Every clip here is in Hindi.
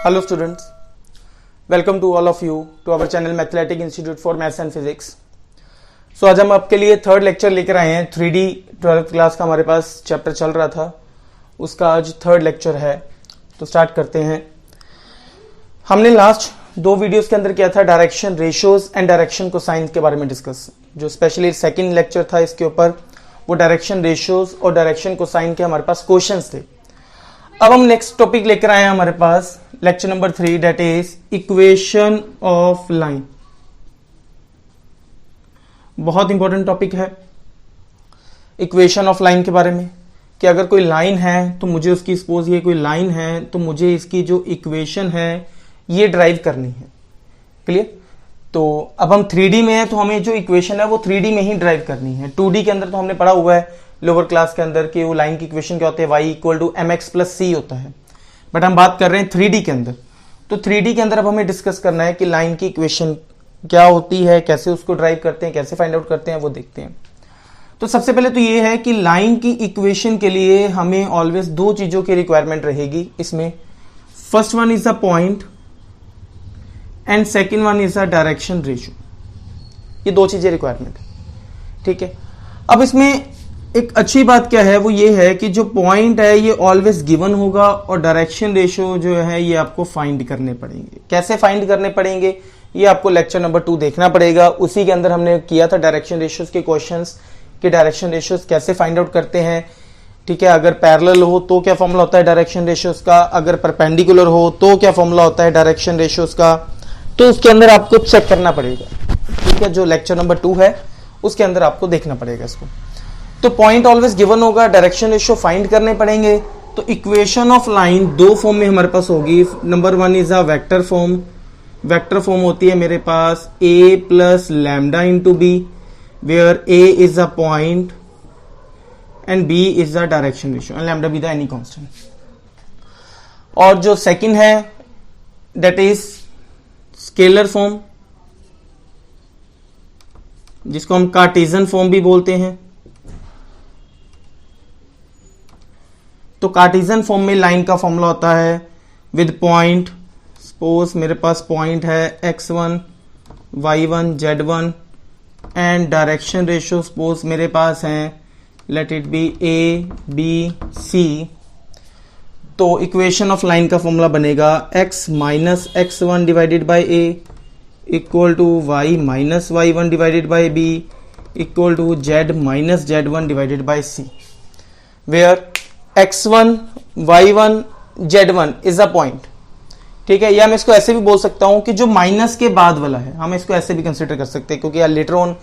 Hello students, welcome to all of you to our channel Mathematic Institute for Maths and Physics। So आज हम आपके लिए थर्ड लेक्चर लेकर आए हैं। 3D 12th क्लास का हमारे पास चैप्टर चल रहा था, उसका आज थर्ड लेक्चर है। तो स्टार्ट करते हैं। हमने लास्ट दो वीडियोस के अंदर किया था direction ratios and direction cosine के बारे में डिस्कस, जो स्पेशली सेकेंड लेक्चर था इसके ऊपर, वो डायरेक्शन रेशियोज और डायरेक्शन कोसाइन के हमारे पास क्वेश्चंस थे। अब हम नेक्स्ट टॉपिक लेकर आए हैं हमारे पास lecture number 3, that is equation of line. बहुत इंपॉर्टेंट टॉपिक है इक्वेशन ऑफ लाइन के बारे में, कि अगर कोई लाइन है तो मुझे उसकी, सपोज ये कोई लाइन है तो मुझे इसकी जो इक्वेशन है ये ड्राइव करनी है। क्लियर? तो अब हम 3D में है तो हमें जो इक्वेशन है वो 3D में ही ड्राइव करनी है। 2D के अंदर तो हमने पढ़ा हुआ है लोअर क्लास के अंदर कि वो लाइन की इक्वेशन क्या होती है, y equal to mx plus c होता है। बट हम बात कर रहे हैं 3D के अंदर। तो 3D के अंदर अब हमें डिस्कस करना है कि लाइन की इक्वेशन क्या होती है, कैसे उसको ड्राइव करते हैं, कैसे फाइंड आउट करते हैं, वो देखते हैं। तो सबसे पहले तो ये है कि लाइन की इक्वेशन के लिए हमें ऑलवेज दो चीजों की रिक्वायरमेंट रहेगी इसमें। First one is the point and second one is the direction ratio. ये दो चीजें रिक्वायरमेंट है, ठीक है। अब इसमें एक अच्छी बात क्या है, वो ये है कि जो पॉइंट है ये ऑलवेज गिवन होगा और डायरेक्शन रेशियो जो है ये आपको फाइंड करने पड़ेंगे। कैसे फाइंड करने पड़ेंगे ये आपको लेक्चर नंबर 2 देखना पड़ेगा। उसी के अंदर हमने किया था डायरेक्शन रेशियोज के क्वेश्चंस कि डायरेक्शन रेशियोज कैसे फाइंड आउट करते हैं, ठीक है। अगर पैरेलल हो तो क्या फॉर्मूला होता है डायरेक्शन रेशियोज का, अगर परपेंडिकुलर हो तो क्या फॉर्मूला होता है डायरेक्शन रेशियोज का। तो उसके अंदर आपको चेक करना पड़ेगा, ठीक है। जो लेक्चर नंबर 2 है उसके अंदर आपको देखना पड़ेगा इसको। तो पॉइंट ऑलवेज गिवन होगा, डायरेक्शन रेशियो फाइंड करने पड़ेंगे। तो इक्वेशन ऑफ लाइन दो फॉर्म में हमारे पास होगी। Number 1 is a vector form. Vector form होती है मेरे पास a plus lambda into B, where a is a point and b is the direction ratio and lambda B the any constant. और जो सेकंड है दैट इज स्केलर फॉर्म, जिसको हम कार्टेशियन फॉर्म भी बोलते हैं। तो कार्टेशियन फॉर्म में लाइन का फॉर्मूला होता है विद पॉइंट। सपोज मेरे पास पॉइंट है x1 y1 z1 and direction ratio suppose मेरे पास है let it be a b c। तो इक्वेशन ऑफ लाइन का फॉर्मूला बनेगा x minus x1 divided by a equal to y minus y1 divided by b equal to z minus z1 divided by c, where x1 y1 z1 is a point, ठीक है। या मैं इसको ऐसे भी बोल सकता हूं कि जो माइनस के बाद वाला है, हम इसको ऐसे भी कंसीडर कर सकते हैं, क्योंकि यार लेटर ऑन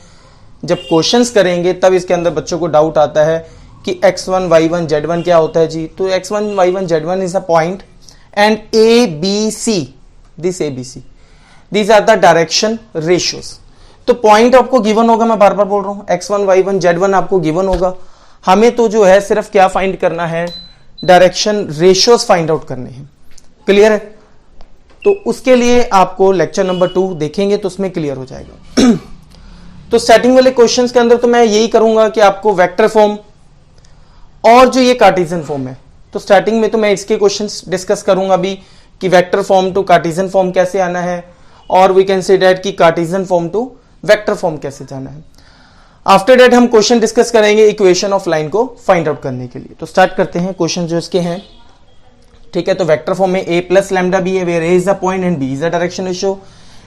जब क्वेश्चंस करेंगे तब इसके अंदर बच्चों को डाउट आता है कि x1 y1 z1 क्या होता है जी। तो x1 y1 z1 is a point and a b c, this a b c, these are the direction ratios. तो पॉइंट आपको गिवन होगा, मैं बार बार बोल रहा हूं, x1 y1 z1 आपको गिवन होगा। हमें तो जो है सिर्फ क्या फाइंड करना है, डायरेक्शन रेशियोज फाइंड आउट करने हैं। क्लियर है? तो उसके लिए आपको लेक्चर नंबर 2 देखेंगे तो उसमें क्लियर हो जाएगा। तो स्टार्टिंग वाले क्वेश्चंस के अंदर तो मैं यही करूंगा कि आपको वेक्टर फॉर्म और जो ये कार्टेशियन फॉर्म है, तो स्टार्टिंग में तो मैं इसके क्वेश्चंस डिस्कस करूंगा अभी कि vector form to Cartesian form कैसे आना है, और वी कैन से दैट कि Cartesian form to vector form कैसे जाना है। आफ्टर दैट हम क्वेश्चन डिस्कस करेंगे इक्वेशन ऑफ लाइन को फाइंड आउट करने के लिए। तो स्टार्ट करते हैं क्वेश्चन जो इसके हैं, ठीक है। तो वेक्टर फॉर्म में a प्लस लैम्डा बी है, where a is the point and b is the direction ratio.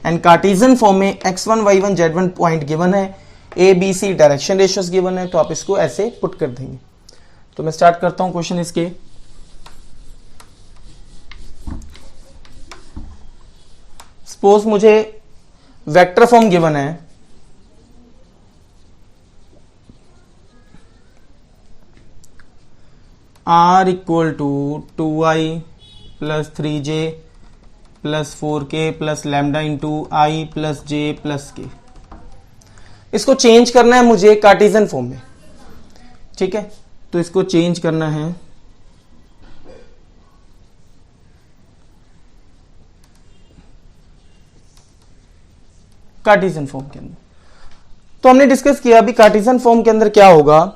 And Cartesian form में x1 y1 z1 point given है, a b c direction ratios given है। तो आप इसको ऐसे पुट कर देंगे। तो मैं स्टार्ट करता हूं क्वेश्चन इसके। सपोज मुझे वेक्टर फॉर्म गिवन है r equal to 2i plus 3j plus 4k plus lambda into I plus j plus k। इसको चेंज करना है मुझे कार्टेशियन फॉर्म में, ठीक है। तो इसको चेंज करना है कार्टेशियन फॉर्म के अंदर। तो हमने डिस्कस किया अभी कार्टेशियन फॉर्म के अंदर क्या होगा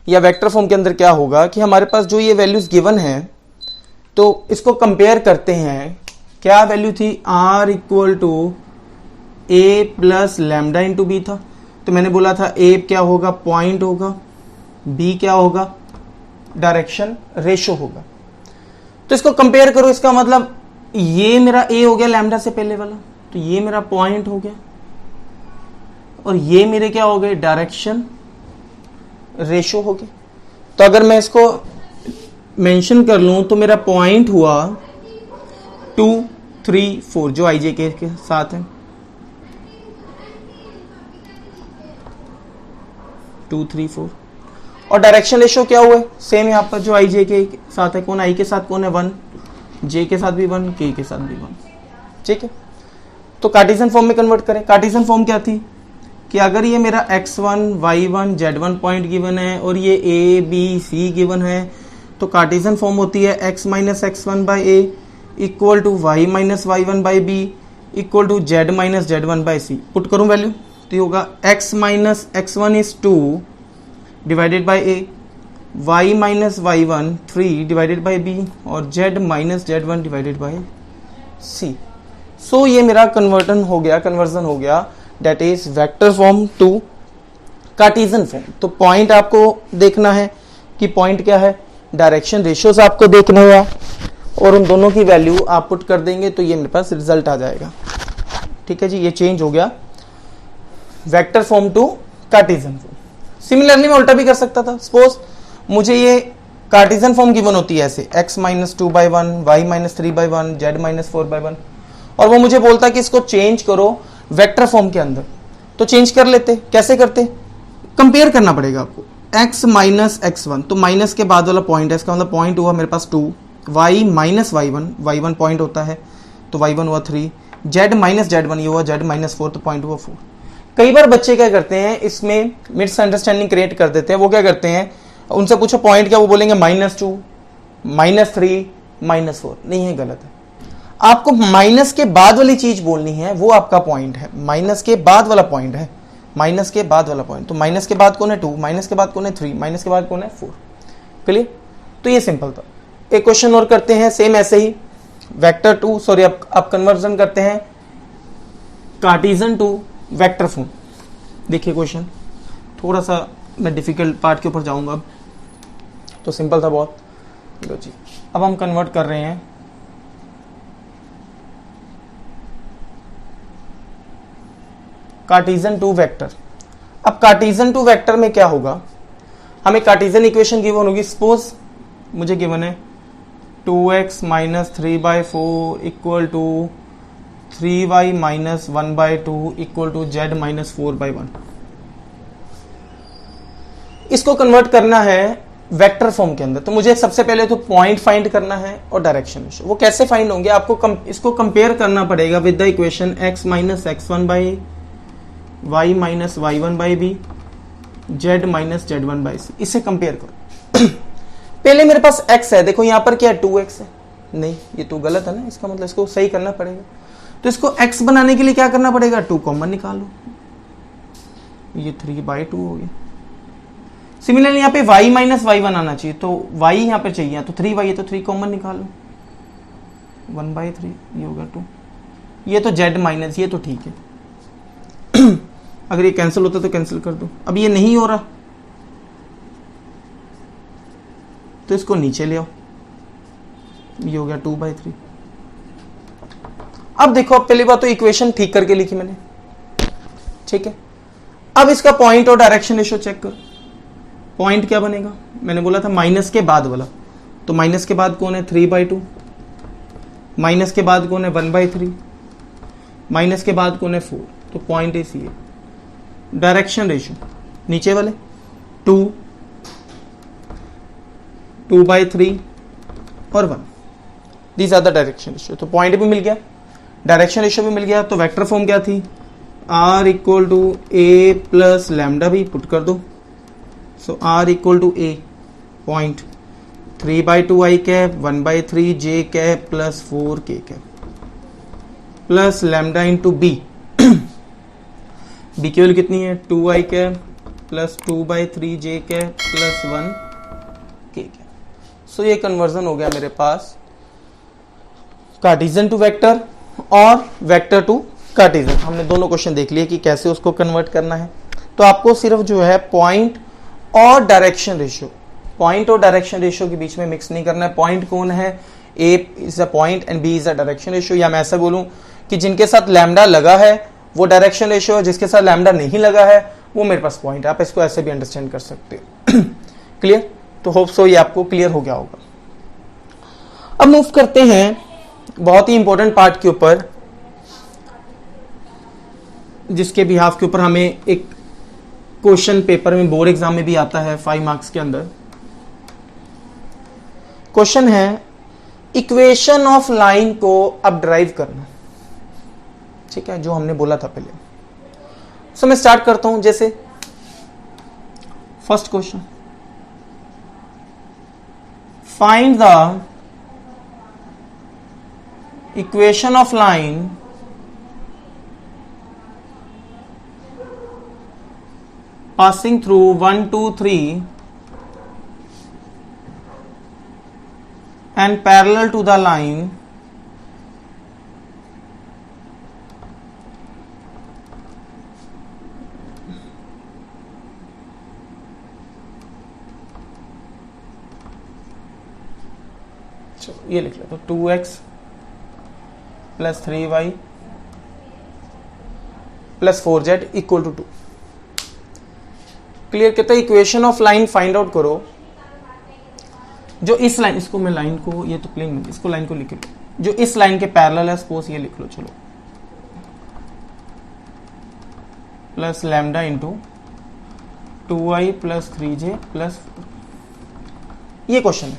या वेक्टर फॉर्म के अंदर क्या होगा कि हमारे पास जो ये वैल्यूज गिवन है तो इसको कंपेयर करते हैं, क्या वैल्यू थी, R equal to A plus lambda into B था। तो मैंने बोला था A क्या होगा, पॉइंट होगा, B क्या होगा, डायरेक्शन रेशो होगा। तो इसको कंपेयर करो, इसका मतलब ये मेरा A हो गया लैम्डा से पहले वाला, तो ये मेरा पॉइंट हो गया, और ये मेरे क्या हो गए, डायरेक्शन रेशो हो गए। तो अगर मैं इसको मेंशन कर लूं तो मेरा पॉइंट हुआ 2, 3, 4 जो आई जे के साथ है, 2, 3, 4। और डायरेक्शन रेशो क्या हुआ है, सेम यहाँ पर जो आई जे के साथ है, कौन आई के साथ कौन है 1, जे के साथ भी 1, के साथ भी 1, ठीक है। तो कार्टेशियन फॉर्म में कन्वर्ट करें। कार्टेशियन फॉर्म क्या थी कि अगर ये मेरा x1, y1, z1 point given है और ये a, b, c गिवन है, तो कार्टेशियन फॉर्म होती है x minus x1 by a equal to y minus y1 by B equal to z minus z1 by C. Put करूं वैल्यू तो ये होगा x minus x1 is 2 divided by A, y minus y1 3 divided by b और z minus z1 divided by c. So ये मेरा कन्वर्जन हो गया that is vector form to Cartesian form. तो पॉइंट आपको देखना है कि पॉइंट क्या है, डायरेक्शन रेशियोज आपको देखना हुआ, और उन दोनों की वैल्यू आप पुट कर देंगे तो ये मेरे पास रिजल्ट आ जाएगा। ठीक है जी, ये चेंज हो गया vector form to Cartesian form. Similarly मैं उल्टा भी कर सकता था। सपोज मुझे ये कार्टेशियन फॉर्म गिवन होती है ऐसे x minus 2/1, y minus 3/1, z minus 4/1, और वो मुझे बोलता है कि इसको चेंज करो वेक्टर फॉर्म के अंदर। तो चेंज कर लेते, कैसे करते, कंपेयर करना पड़ेगा आपको। x माइनस x1, तो माइनस के बाद वाला पॉइंट है, इसका मतलब पॉइंट हुआ मेरे पास 2, y माइनस y1 पॉइंट होता है तो y1 हुआ 3, z माइनस z1 ये हुआ z माइनस 4 तो पॉइंट हुआ 4। कई बार बच्चे क्या करते हैं, इसमें मिसअंडरस्टैंडिंग क्रिएट कर देते हैं। वो क्या करते हैं, उनसे पूछो पॉइंट क्या, वो बोलेंगे -2, -3, -4। नहीं है, गलत है। आपको माइनस के बाद वाली चीज बोलनी है, वो आपका पॉइंट है। माइनस के बाद वाला पॉइंट है, माइनस के बाद वाला पॉइंट। तो माइनस के बाद कौन है 2, माइनस के बाद कौन है 3, माइनस के बाद कौन है 4। क्लियर? तो ये सिंपल था। एक क्वेश्चन और करते हैं सेम ऐसे ही, वेक्टर टू सॉरी अब कन्वर्जन करते हैं कार्टेशियन टू वेक्टर फॉर्म। देखिए क्वेश्चन, थोड़ा सा मैं डिफिकल्ट पार्ट के ऊपर जाऊंगा अब, तो सिंपल था बहुत। लो जी, अब हम कन्वर्ट कर रहे हैं कार्टेशियन टू वेक्टर। अब कार्टेशियन टू वेक्टर में क्या होगा, हमें कार्टेशियन इक्वेशन गिवन होगी। सपोज मुझे गिवन है 2x minus 3/4 equal to 3y minus 1/2 equal to z minus 4/1। इसको कन्वर्ट करना है वेक्टर फॉर्म के अंदर। तो मुझे सबसे पहले तो पॉइंट फाइंड करना है और डायरेक्शन। वो कैसे फाइंड होंगे, आपको इसको कंपेयर करना पड़ेगा with the equation x minus x1 by A, y minus y1 by B, z minus z1 by c. इसे कंपेयर करो। पहले मेरे पास x है, देखो यहां पर क्या है 2x है, नहीं ये तो गलत है ना, इसका मतलब इसको सही करना पड़ेगा। तो इसको x बनाने के लिए क्या करना पड़ेगा, 2 कॉमन निकालो, ये 3/2 हो गया। सिमिलरली यहाँ पे y माइनस y1 आना चाहिए, तो y यहाँ पे चाहिए, तो 3y है तो 3 कॉमन निकालो, 1/3 ये होगा 2, ये तो z माइनस, ये तो ठीक है। अगर ये कैंसिल होता तो कैंसिल कर दो। अब ये नहीं हो रहा तो इसको नीचे ले आओ, ये हो गया 2/3। अब देखो, अब पहली बात तो इक्वेशन ठीक करके लिखी मैंने, ठीक है। अब इसका पॉइंट और डायरेक्शन रेशियो चेक करो। पॉइंट क्या बनेगा, मैंने बोला था माइनस के बाद वाला, तो माइनस के बाद कौन है 3/2, माइनस के बाद कौन है 1/3, माइनस के बाद कौन है 4, तो पॉइंट इज ये। डायरेक्शन रेशियो नीचे वाले 2, 2/3 और 1, these are the direction ratio. तो पॉइंट भी मिल गया, डायरेक्शन रेशियो भी मिल गया। तो वेक्टर फॉर्म क्या थी, r equal to A plus lambda भी पुट कर दो। So r equal to A point 3/2 i cap 1/3 j cap plus 4 k cap plus lambda into B. B की वैल्यू कितनी है 2i cap plus 2/3 j cap plus 1 k cap. So ये कन्वर्जन हो गया मेरे पास कार्टेशियन टू वेक्टर और वेक्टर टू कार्टेशियन। हमने दोनों क्वेश्चन देख लिए कि कैसे उसको कन्वर्ट करना है। तो आपको सिर्फ जो है पॉइंट और डायरेक्शन रेशियो, पॉइंट और डायरेक्शन रेशियो के बीच में मिक्स नहीं करना है। पॉइंट कौन है? A is a point and b is a direction ratio. या मैं ऐसा बोलूं कि जिनके साथ लैम्डा लगा है वो डायरेक्शन रेशियो है, जिसके साथ लैम्डा नहीं लगा है वो मेरे पास पॉइंट है। आप इसको ऐसे भी अंडरस्टैंड कर सकते हो। क्लियर? तो होप सो ये आपको क्लियर हो गया होगा। अब मूव करते हैं बहुत ही इंपॉर्टेंट पार्ट के ऊपर, जिसके बिहाफ के ऊपर हमें एक क्वेश्चन पेपर में बोर्ड एग्जाम में भी आता है 5 मार्क्स के अंदर। क्वेश्चन है इक्वेशन ऑफ लाइन को अब ड्राइव करना। ठीक है, जो हमने बोला था पहले। सो मैं स्टार्ट करता हूं। जैसे first question, find the equation of line passing through 1, 2, 3 and parallel to the line ये लिख लो। तो 2x plus 3y plus 4z equal to 2। Clear? कहता है equation of line find out करो जो इस लाइन, इसको मैं लाइन को, ये तो प्लेन में, इसको लाइन को लिख लो, जो इस लाइन के पैरेलल है। सपोज ये लिख लो, चलो, plus lambda into 2y plus 3j plus 4। ये क्वेश्चन है।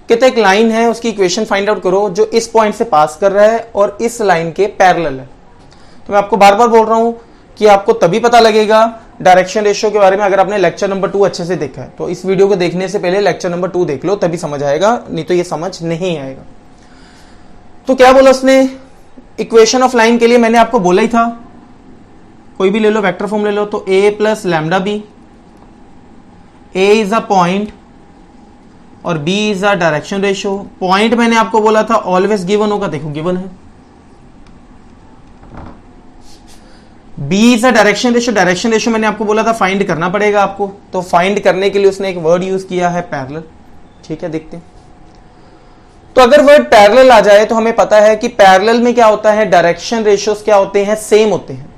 कहते एक लाइन है, उसकी इक्वेशन फाइंड आउट करो जो इस पॉइंट से पास कर रहा है और इस लाइन के पैरेलल है। तो मैं आपको बार बार बोल रहा हूं कि आपको तभी पता लगेगा डायरेक्शन रेशियो के बारे में अगर आपने लेक्चर नंबर 2 अच्छे से देखा है। तो इस वीडियो को देखने से पहले लेक्चर नंबर 2 देख लो, तभी समझ आएगा, नहीं तो ये समझ नहीं आएगा। तो क्या बोला उसने? इक्वेशन ऑफ लाइन के लिए मैंने आपको बोला ही था, कोई भी ले लो, वेक्टर फॉर्म ले लो। तो a plus lambda B, a is a point और b is a direction ratio. Point मैंने आपको बोला था ऑलवेज गिवन होगा, देखो गिवन है। b is a direction ratio, direction ratio मैंने आपको बोला था फाइंड करना पड़ेगा आपको। तो फाइंड करने के लिए उसने एक वर्ड यूज किया है पैरेलल। ठीक है, देखते हैं। तो अगर वर्ड पैरेलल आ जाए तो हमें पता है कि पैरेलल में क्या होता है, डायरेक्शन रेशियोज क्या होते हैं, सेम होते हैं।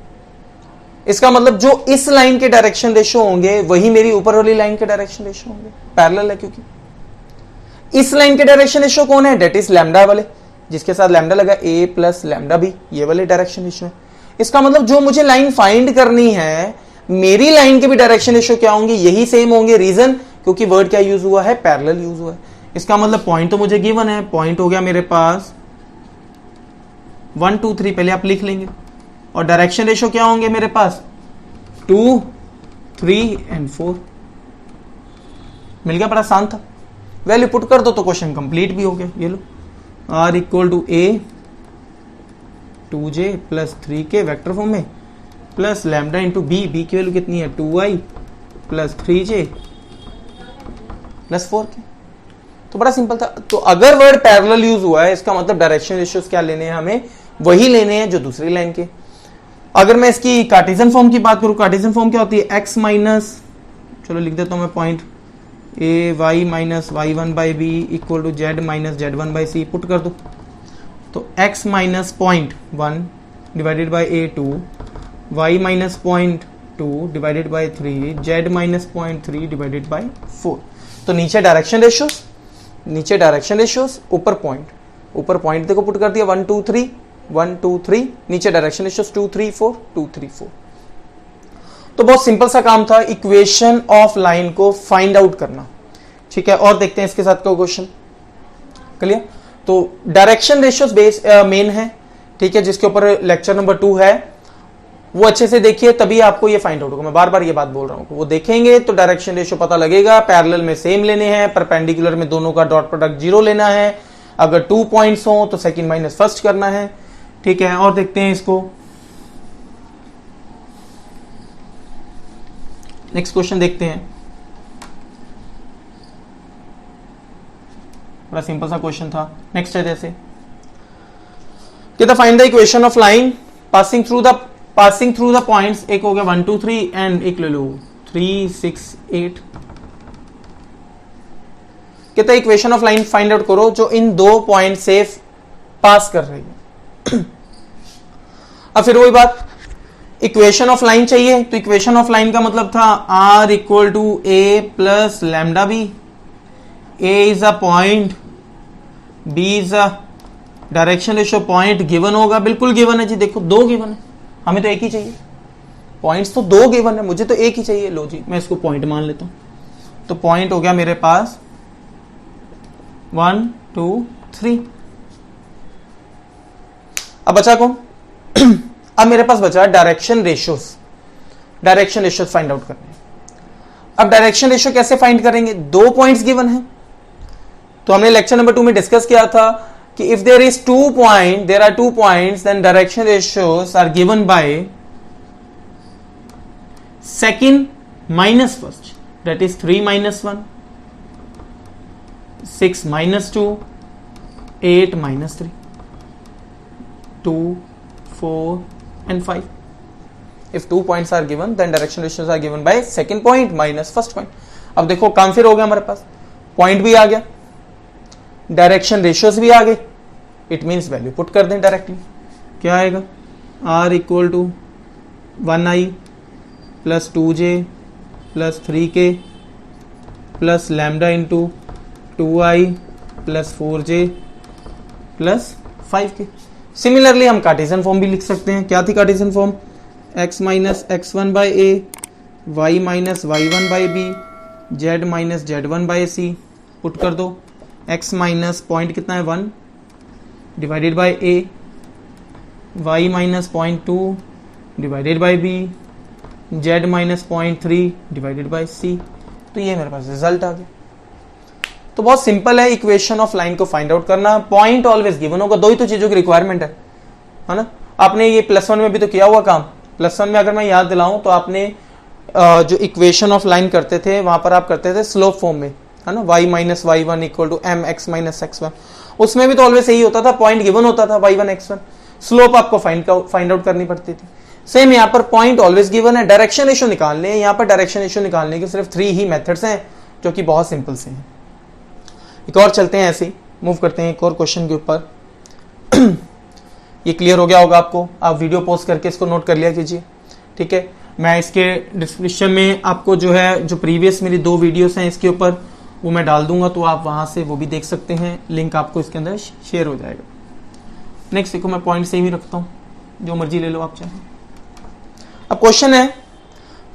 इसका मतलब जो इस लाइन के डायरेक्शन रेशियो होंगे वही मेरी ऊपर वाली लाइन के डायरेक्शन रेशियो होंगे। पैरेलल है क्योंकि इस लाइन के डायरेक्शन रेशियो कौन है, डेट इज लैम्डा वाले, जिसके साथ लैम्डा लगा, a प्लस लैम्डा बी, ये वाले डायरेक्शन रेशियो है। इसका मतलब जो मुझे लाइन फाइंड करनी है, मेरी लाइन के भी डायरेक्शन रेशियो क्या होंगे, यही सेम होंगे। रीजन, क्योंकि वर्ड क्या यूज हुआ है, पैरेलल यूज हुआ है। इसका मतलब पॉइंट तो मुझे गिवन है, पॉइंट हो गया मेरे पास 1, 2, 3, पहले आप लिख लेंगे। और डायरेक्शन रेशियो क्या होंगे मेरे पास, 2, 3 एंड 4। मिल गया? बड़ा आसान था। वैल्यू पुट कर दो तो क्वेश्चन कंप्लीट भी हो गया। ये लो, r equal to a 2j plus 3k vector form में plus lambda into b, b की वैल्यू कितनी है 2y plus 3j plus 4k। तो बड़ा सिंपल था। तो अगर वर्ड पैरेलल यूज हुआ है, इसका मतलब डायरेक्शन रेशियोज क्या लेने हैं, हमें वही लेने हैं जो दूसरी लाइन के। अगर मैं इसकी कार्टेशियन फॉर्म की बात करूं, कार्टेशियन फॉर्म क्या होती है, x माइनस, चलो लिख देता हूं मैं, point a y minus y1 by B equal to z minus z1 by C. Put कर दो तो x minus 0.1 divided by a2, y minus 0.2 divided by 3, z minus 0.3 divided by 4। तो नीचे डायरेक्शन रेशियोज, नीचे डायरेक्शन रेशियोज, ऊपर पॉइंट, ऊपर पॉइंट देखो पुट कर दिया 1, 2, 3, 1, 2, 3, नीचे डायरेक्शन रेशियोज 2, 3, 4, 2, 3, 4। तो बहुत सिंपल सा काम था, इक्वेशन ऑफ लाइन को फाइंड आउट करना। ठीक है, और देखते हैं इसके साथ का क्वेश्चन। क्लियर? तो डायरेक्शन रेशियोज बेस मेन है, ठीक है, जिसके ऊपर लेक्चर नंबर 2 है, वो अच्छे से देखिए, तभी आपको ये फाइंड आउट होगा। मैं बार बार ये बात बोल रहा हूं, वो देखेंगे तो डायरेक्शन रेशियो पता लगेगा। पैरेलल में सेम लेने हैं, परपेंडिकुलर में दोनों का डॉट प्रोडक्ट 0 लेना है। अगर 2 पॉइंट्स हो तो सेकंड माइनस फर्स्ट करना है। ठीक है, और देखते हैं इसको। नेक्स्ट क्वेश्चन देखते हैं। बड़ा सिंपल सा क्वेश्चन था। नेक्स्ट है जैसे कहता find the equation of line passing through the points, एक हो गया 1 2 3 एंड एक ले लो 3 6 8। कहता equation of line find out करो जो इन दो पॉइंट से पास कर रही है। अब फिर वही बात, इक्वेशन ऑफ लाइन चाहिए, तो इक्वेशन ऑफ लाइन का मतलब था r equal to a plus lambda B. a is a point, b is a direction ratio, point given होगा, बिल्कुल गिवन है जी, देखो दो गिवन है, हमें तो एक ही चाहिए, पॉइंट्स तो दो गिवन है, मुझे तो एक ही चाहिए। लो जी मैं इसको पॉइंट मान लेता हूं, तो पॉइंट हो गया मेरे पास 1 2 3। अब बचा कौन? अब मेरे पास बचा direction ratios. Direction ratios find out करने। अब डायरेक्शन रेशियो कैसे फाइंड करेंगे? दो पॉइंट्स गिवन है, तो हमने लेक्चर नंबर 2 में डिस्कस किया था कि if there is there are two points then direction ratios are given by second minus first, that is 3 minus 1, 6 minus 2, 8 minus 3, 2 4 and 5. If 2 points are given then direction ratios are given by second point minus first point. अब देखो काम फिर हो गया, हमारे पास पॉइंट भी आ गया, डायरेक्शन रेशियोज भी आ गए, इट मीन्स वैल्यू पुट कर दें डायरेक्टली। क्या आएगा? r equal to 1i plus 2j plus 3k प्लस लैम्डा इंटू 2i plus 4j plus 5k। Similarly हम कार्टेशियन फॉर्म भी लिख सकते हैं। क्या थी Cartesian form? x minus x1 by A, y minus y1 by B, z minus z1 by C. Put कर दो, x माइनस पॉइंट कितना है 1 divided by A, y minus 0.2 divided by B, z minus 0.3 divided by सी। तो ये मेरे पास रिजल्ट आ गया। तो बहुत सिंपल है इक्वेशन ऑफ लाइन को फाइंड आउट करना। पॉइंट ऑलवेज गिवन होगा, दो ही तो चीजों की रिक्वायरमेंट है ना। आपने ये +1 में भी तो किया हुआ काम। +1 में अगर मैं याद दिलाऊं तो आपने जो इक्वेशन ऑफ लाइन करते थे वहां पर आप करते थे स्लोप फॉर्म में, है ना, y minus y1 equal to mx minus x1। उसमें भी तो ऑलवेज यही होता था, पॉइंट गिवन होता था y1 x1, स्लोप आपको फाइंड आउट करनी पड़ती थी। सेम यहाँ पर पॉइंट ऑलवेज गिवन है, डायरेक्शन रेशियो निकालने हैं। यहाँ पर डायरेक्शन रेशियो निकालने के सिर्फ 3 ही मेथड्स हैं जो कि बहुत सिंपल से हैं। एक और चलते हैं, ऐसे ही मूव करते हैं एक और क्वेश्चन के ऊपर। ये क्लियर हो गया होगा आपको, आप वीडियो पॉज करके इसको नोट कर लिया कीजिए, ठीक है। मैं इसके डिस्क्रिप्शन में आपको जो है जो प्रीवियस मेरी 2 वीडियोस हैं इसके ऊपर वो मैं डाल दूंगा, तो आप वहां से वो भी देख सकते हैं, लिंक आपको इसके अंदर शेयर हो जाएगा। नेक्स्ट देखो, मैं पॉइंट सेम ही रखता हूँ, जो मर्जी ले लो आप चाहे। अब क्वेश्चन है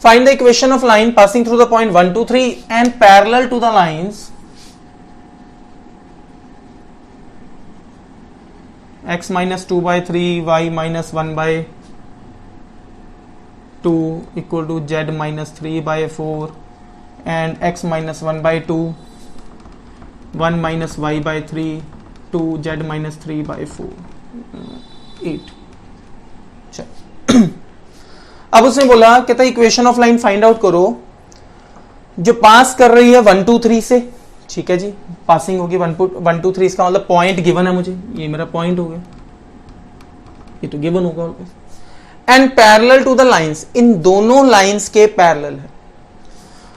find the equation of line passing through the point 1 2 3 and parallel to the lines x minus 2 by 3, y minus 1 by 2 equal to z minus 3 by 4 and x minus 1 by 2, 1 minus y by 3, 2 z minus 3 by 4, 8। अब उसने बोला, कहता equation of line find out करो जो पास कर रही है 1 2 3 से, ठीक है जी, पासिंग होगी 1 2 3, इसका मतलब पॉइंट गिवन है मुझे, ये मेरा पॉइंट हो गया, ये तो गिवन होगा। And parallel to the lines, इन दोनों लाइंस के पैरेलल है।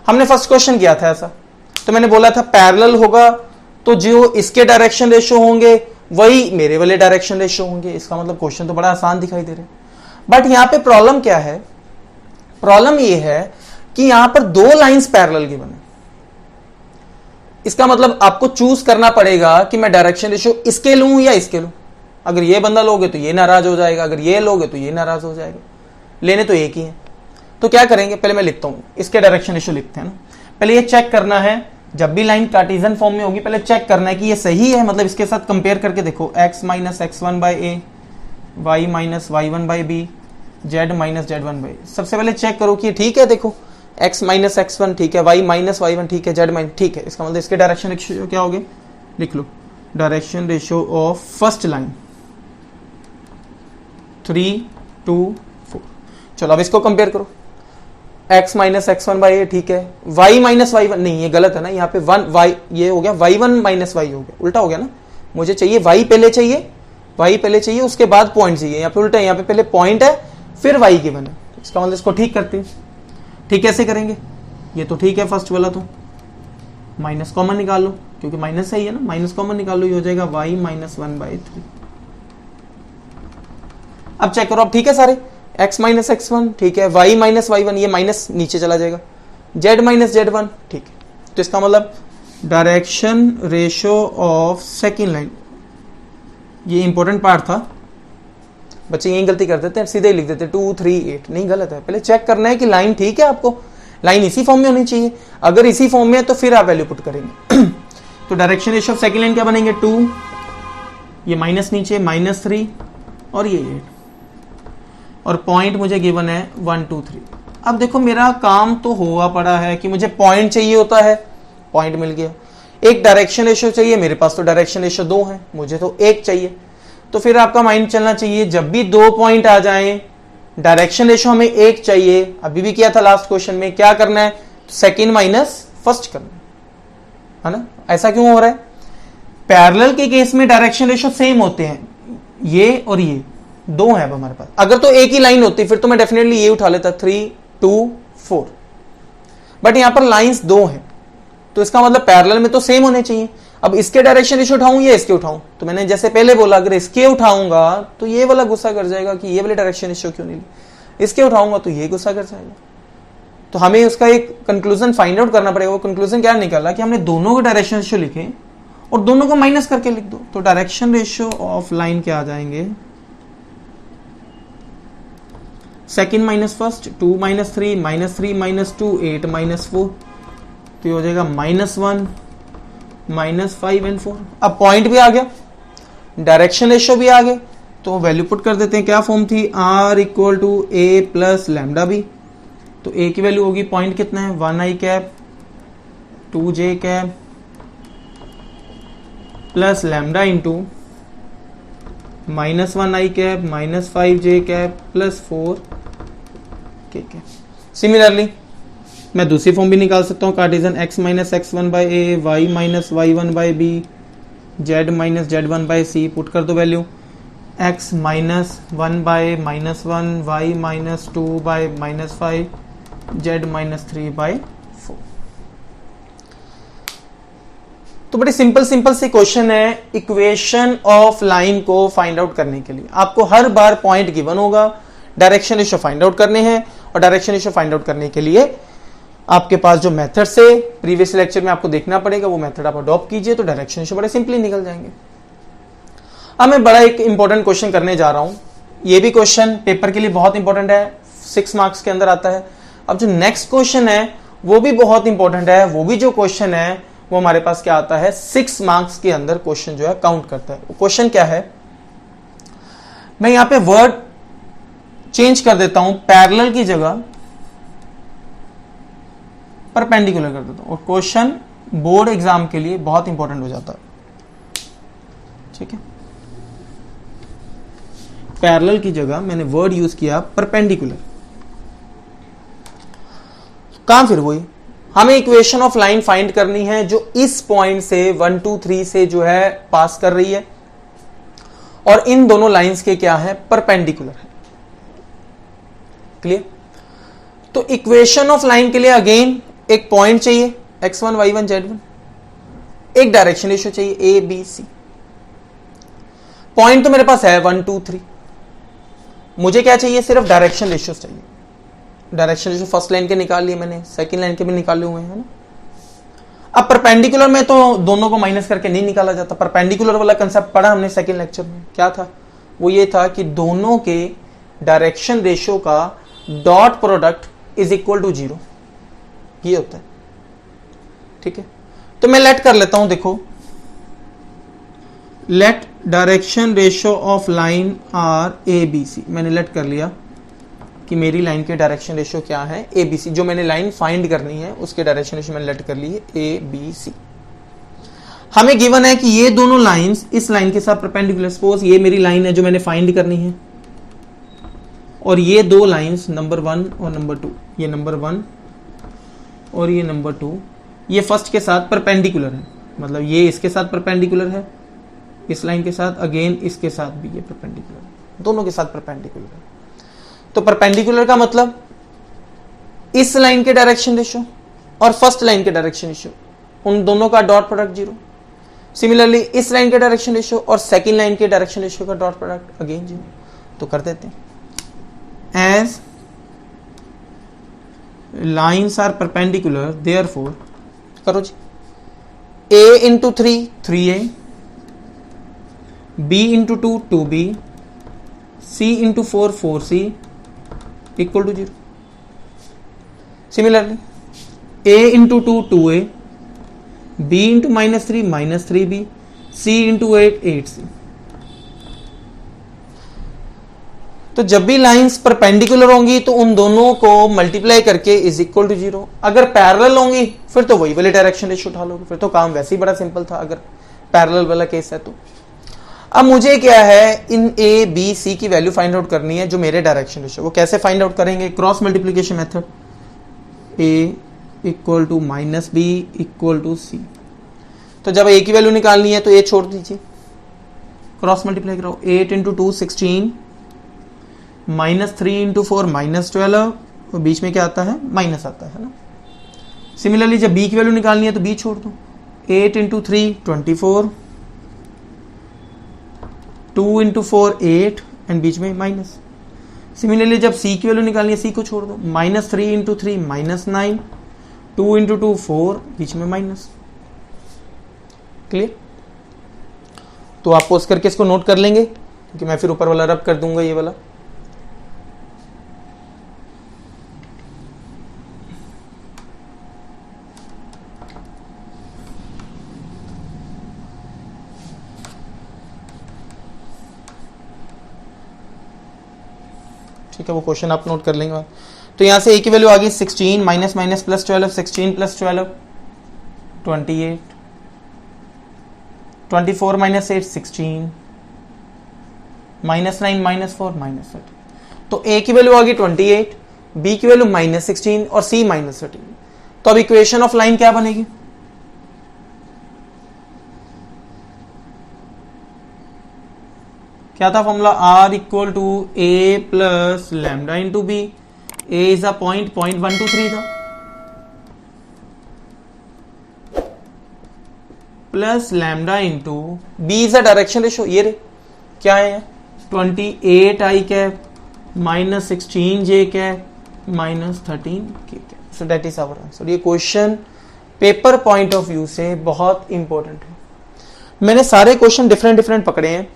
हमने फर्स्ट क्वेश्चन किया था ऐसा, तो मैंने बोला था पैरेलल होगा तो जो इसके डायरेक्शन रेशियो होंगे वही मेरे वाले डायरेक्शन रेशियो होंगे। इसका मतलब क्वेश्चन तो बड़ा आसान दिखाई दे रहा है, बट यहां पे प्रॉब्लम क्या है? प्रॉब्लम ये है कि यहां पर 2 लाइंस पैरेलल गिवन है। इसका मतलब आपको चूज करना पड़ेगा कि मैं डायरेक्शन रेशियो इसके लूं या इसके लूं। अगर ये बंदा लोगे तो ये नाराज हो जाएगा, अगर ये लोगे तो ये नाराज हो जाएगा। लेने तो एक ही है, तो क्या करेंगे, पहले मैं लिखता हूं, इसके डायरेक्शन रेशियो लिखते हैं ना। पहले ये चेक करना है, जब भी लाइन कार्टेशियन फॉर्म में होगी पहले चेक करना है कि ये सही है, मतलब इसके साथ कंपेयर करके देखो, x minus x1 by A, y minus y1 by B, z minus z1 by. सबसे पहले चेक करो कि ठीक है, देखो x माइनस x1 ठीक है, y माइनस y1 ठीक है, z माइनस ठीक है। इसका मतलब इसके डायरेक्शन रेशियो क्या हो गए, लिख लो, direction ratio of first line 3 2 4। चलो अब इसको कंपेयर करो, x माइनस x1 बाई ए ठीक है, y माइनस y1 नहीं, ये गलत है ना, यहाँ पे 1 y ये हो गया y1 माइनस y हो गया, उल्टा हो गया ना। मुझे चाहिए y पहले चाहिए, y पहले चाहिए उसके बाद पॉइंट चाहिए, यहाँ पे उल्टा है, यहाँ पे पहले पॉइंट है फिर y गिवन है, इसका मतलब इसको ठीक करते हैं। ठीक कैसे करेंगे, ये तो ठीक है फर्स्ट वाला, तो माइनस कॉमन निकाल लो क्योंकि माइनस सही है ना, माइनस कॉमन निकाल लो, ये हो जाएगा y माइनस 1/3। अब चेक करो, अब ठीक है सारे, x माइनस x1 ठीक है, y माइनस y1, ये माइनस नीचे चला जाएगा, z माइनस z1 ठीक है। तो इसका मतलब direction ratio of second line, ये इंपॉर्टेंट पार्ट था, बच्चे यही गलती कर देते हैं, सीधे ही लिख देते हैं 2 3 8, नहीं गलत है, पहले चेक करना है कि लाइन ठीक है, आपको लाइन इसी फॉर्म में होनी चाहिए, अगर इसी फॉर्म में है तो फिर आप वैल्यू पुट करेंगे। तो direction ratio of second line क्या बनेंगे, 2, ये माइनस नीचे -3 और ये 8, और पॉइंट मुझे गिवन है 1 2 3। अब देखो मेरा काम तो हुआ पड़ा है कि मुझे पॉइंट चाहिए होता है, पॉइंट मिल गया, एक डायरेक्शन रेशियो चाहिए, मेरे पास तो डायरेक्शन रेशियो 2 है, मुझे तो 1 चाहिए। तो फिर आपका माइंड चलना चाहिए जब भी 2 पॉइंट आ जाएं, डायरेक्शन रेशियो हमें 1 चाहिए, अभी भी किया था लास्ट क्वेश्चन में, क्या करना है, सेकेंड माइनस फर्स्ट करना है ना। ऐसा क्यों हो रहा है, पैरेलल के केस में डायरेक्शन रेशियो सेम होते हैं, ये और ये 2 है अब हमारे पास, अगर तो एक ही लाइन होती फिर तो मैं डेफिनेटली ये उठा लेता 3 2 4, बट यहां पर लाइंस 2 हैं, तो इसका मतलब पैरेलल में तो सेम होने चाहिए। अब इसके डायरेक्शन रेशियो उठाऊं या इसके उठाऊं, तो मैंने जैसे पहले बोला अगर इसके उठाऊंगा तो ये वाला गुस्सा कर जाएगा कि ये वाले डायरेक्शन रेशियो क्यों नहीं ली, इसके उठाऊंगा तो ये गुस्सा कर जाएगा। तो हमें उसका एक कंक्लूजन फाइंड आउट करना पड़ेगा। वो कंक्लूजन क्या निकाला कि हमने दोनों के डायरेक्शन रेशियो लिखे और दोनों को माइनस करके लिख दो, तो डायरेक्शन रेशियो ऑफ लाइन क्या आ जाएंगे, second minus first, 2 minus 3 minus 3 minus 2 8 minus 4, तो ये हो जाएगा -1 -5 एंड 4। अब पॉइंट भी आ गया, डायरेक्शन रेशियो भी आ गए, तो वैल्यू पुट कर देते हैं, क्या फॉर्म थी, r equal to a plus lambda B, तो a की वैल्यू होगी पॉइंट कितना है 1i cap 2j cap plus lambda into -1i cap -5j cap plus 4k cap. Similarly मैं दूसरी फॉर्म भी निकाल सकता हूँ, Cartesian x minus x1 by A, y minus y1 by B, z minus z1 by C, put कर दो value, x minus 1 by -1, y minus 2 by -5, z minus 3 by 4। तो बड़ी सिंपल सी क्वेश्चन है, इक्वेशन ऑफ लाइन को फाइंड आउट करने के लिए आपको हर बार पॉइंट गिवन होगा, डायरेक्शन रेशियो फाइंड आउट करने हैं, और डायरेक्शन रेशियो फाइंड आउट करने के लिए आपके पास जो मेथड से प्रीवियस लेक्चर में आपको देखना पड़ेगा वो मेथड आप अडॉप्ट कीजिए, तो डायरेक्शन रेशियो बड़े सिंपली निकल जाएंगे। अब मैं बड़ा एक इंपॉर्टेंट क्वेश्चन करने जा रहा हूं, ये भी क्वेश्चन पेपर के लिए बहुत इंपॉर्टेंट है, 6 मार्क्स के अंदर आता है। अब जो नेक्स्ट क्वेश्चन है वो भी बहुत इंपॉर्टेंट है, वो भी जो क्वेश्चन है वो हमारे पास क्या आता है 6 मार्क्स के अंदर क्वेश्चन जो है काउंट करता है। क्वेश्चन क्या है, मैं यहां पे वर्ड चेंज कर देता हूं, पैरेलल की जगह परपेंडिकुलर कर देता हूं, और क्वेश्चन बोर्ड एग्जाम के लिए बहुत इंपॉर्टेंट हो जाता है। ठीक है, पैरेलल की जगह मैंने वर्ड यूज किया परपेंडिकुलर, काम फिर वही, हमें इक्वेशन ऑफ लाइन फाइंड करनी है जो इस पॉइंट से 1 2 3 से जो है पास कर रही है, और इन दोनों लाइंस के क्या है, परपेंडिकुलर है। क्लियर? तो इक्वेशन ऑफ लाइन के लिए अगेन एक पॉइंट चाहिए x1 y1 z1, एक डायरेक्शन रेशियो चाहिए a b c। पॉइंट तो मेरे पास है 1 2 3, मुझे क्या चाहिए, सिर्फ डायरेक्शन रेशियो चाहिए। डायरेक्शन रेशियो फर्स्ट लाइन के निकाल लिए मैंने, सेकंड लाइन के भी निकाले हुए हैं ना। अब परपेंडिकुलर में तो दोनों को माइनस करके नहीं निकाला जाता, परपेंडिकुलर वाला कंसेप्ट पढ़ा हमने सेकंड लेक्चर में, क्या था वो, ये था कि दोनों के डायरेक्शन रेशियो का dot product is equal to 0, ये होता है। ठीक है, तो मैं लेट कर लेता हूं, देखो let direction ratio of line are A B C, मैंने लेट कर लिया कि मेरी लाइन के डायरेक्शन रेशियो क्या है ए बी सी, जो मैंने लाइन फाइंड करनी है उसके डायरेक्शन रेशियो मैंने लेट कर ली है ए बी सी। हमें गिवन है कि ये दोनों लाइंस इस लाइन के साथ परपेंडिकुलर, सपोज ये मेरी लाइन है जो मैंने फाइंड करनी है, और ये दो लाइंस नंबर 1 और नंबर 2, ये नंबर 1 और ये नंबर 2, ये फर्स्ट के साथ परपेंडिकुलर है, मतलब ये इसके साथ परपेंडिकुलर है इस लाइन के साथ, अगेन इसके साथ भी ये परपेंडिकुलर, दोनों के साथ परपेंडिकुलर है। तो परपेंडिकुलर का मतलब इस लाइन के डायरेक्शन रेशियो और फर्स्ट लाइन के डायरेक्शन रेशियो, उन दोनों का डॉट प्रोडक्ट 0। सिमिलरली इस लाइन के डायरेक्शन रेशियो और सेकंड लाइन के डायरेक्शन रेशियो का डॉट प्रोडक्ट अगेन 0। तो कर देते हैं, as lines are perpendicular therefore, करो जी, a into 3 3a, b into 2 2b, c into 4 4c equal to 0। Similarly a into 2 2a, b into -3 3b, c into 8 8c। तो जब भी लाइंस परपेंडिकुलर होंगी तो उन दोनों को मल्टीप्लाई करके इज इक्वल टू 0। अगर पैरेलल होंगी फिर तो वही वाले डायरेक्शन रेशियो उठा लोगे, फिर तो काम वैसे ही बड़ा सिंपल था अगर पैरेलल वाला केस है तो। अब मुझे क्या है, इन ए बी सी की वैल्यू फाइंड आउट करनी है जो मेरे डायरेक्शन रेशियो। वो कैसे फाइंड आउट करेंगे? Cross multiplication method, a equal to minus b equal to c. तो जब ए की वैल्यू निकालनी है तो ए छोड़ दीजिए, क्रॉस मल्टीप्लाई कराओ, 8 इंटू 2 16, -3 इंटू 4 -12, और बीच में क्या आता है? माइनस आता है ना। सिमिलरली जब बी की वैल्यू निकालनी है तो बी छोड़ दो, 8 इंटू 3 24, 2 इंटू 4 8 एंड बीच में माइनस। सिमिलरली जब सी की वैल्यू निकालनी है सी को छोड़ दो, -3 इंटू 3 -9, 2 इंटू 2 4, बीच में माइनस। क्लियर? तो आप पोस्ट करके इसको नोट कर लेंगे क्योंकि मैं फिर ऊपर वाला रब कर दूंगा ये वाला। ठीक है, वो क्वेश्चन आप नोट कर लेंगे। तो यहां से ए की वैल्यू आ गई 16, minus minus plus 12, 16 plus 12 28, 24 minus 8 16, -9 -4 -13। तो ए की वैल्यू आ गई 28, बी की वैल्यू -16 और सी -13। तो अब इक्वेशन ऑफ लाइन क्या बनेगी? क्या था formula? R equal to A plus lambda into B. A is a point 0.123 था, plus lambda into B is a direction ratio. ये रे क्या है? 28 आई cap -16 J cap -13 k cap. So that is our answer. ये question paper point of view से बहुत इंपॉर्टेंट है। मैंने सारे क्वेश्चन डिफरेंट पकड़े हैं।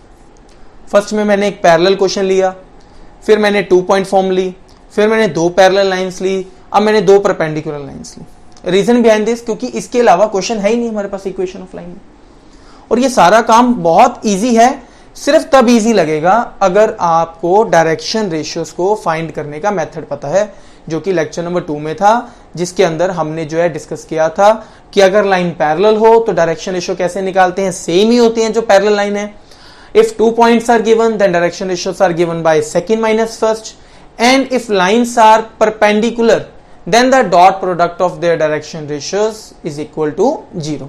फर्स्ट में मैंने एक पैरेलल क्वेश्चन लिया, फिर मैंने 2 पॉइंट फॉर्म ली, फिर मैंने 2 पैरेलल लाइंस ली, अब मैंने 2 परपेंडिकुलर लाइंस ली। रीजन बिहाइंड दिस, क्योंकि इसके अलावा क्वेश्चन है ही नहीं हमारे पास इक्वेशन ऑफ लाइन में। और ये सारा काम बहुत इजी है, सिर्फ तब इजी लगेगा अगर आपको डायरेक्शन रेशियोज को फाइंड करने का मेथड पता है, जो कि लेक्चर नंबर 2 में था, जिसके अंदर हमने जो है डिस्कस किया था कि अगर लाइन पैरेलल हो तो डायरेक्शन रेशियो कैसे निकालते हैं, सेम ही होते हैं जो पैरेलल लाइन है। If 2 points are given, then direction ratios are given by second minus first, and if lines are perpendicular, then the dot product of their direction ratios is equal to 0.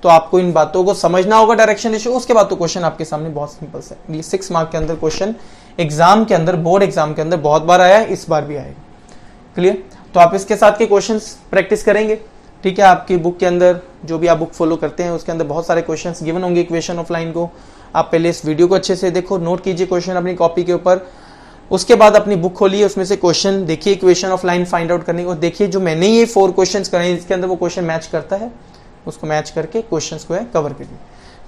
तो आपको इन बातों को समझना होगा डायरेक्शन रेशियो। उसके बाद तो क्वेश्चन आपके सामने बहुत सिंपल है। ये 6 मार्क के अंदर क्वेश्चन एग्जाम के अंदर, बोर्ड एग्जाम के अंदर बहुत बार आया है, इस बार भी आएगा। क्लियर? तो आप इसके साथ के क्वेश्चंस प्रैक्टिस करेंगे। ठीक है, आपकी बुक के अंदर जो भी आप बुक फॉलो करते हैं उसके अंदर बहुत सारे क्वेश्चंस गिवन होंगे इक्वेशन ऑफ लाइन को। आप पहले इस वीडियो को अच्छे से देखो, नोट कीजिए क्वेश्चन अपनी कॉपी के ऊपर, उसके बाद अपनी बुक खोलिए, उसमें से क्वेश्चन देखिए, equation of line find out करने को देखिए। जो मैंने ये 4 क्वेश्चंस कराए इसके अंदर वो क्वेश्चन मैच करता है, उसको मैच करके क्वेश्चंस को है कवर करिए।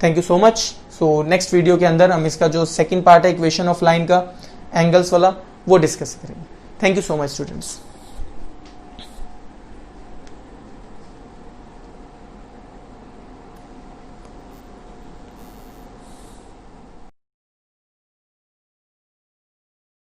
Thank you so much. So next video के अंदर हम इसका जो सेकंड पार्ट है इक्वेशन ऑफ लाइन का, एंगल्स वाला, वो डिस्कस करेंगे। Thank you so much students.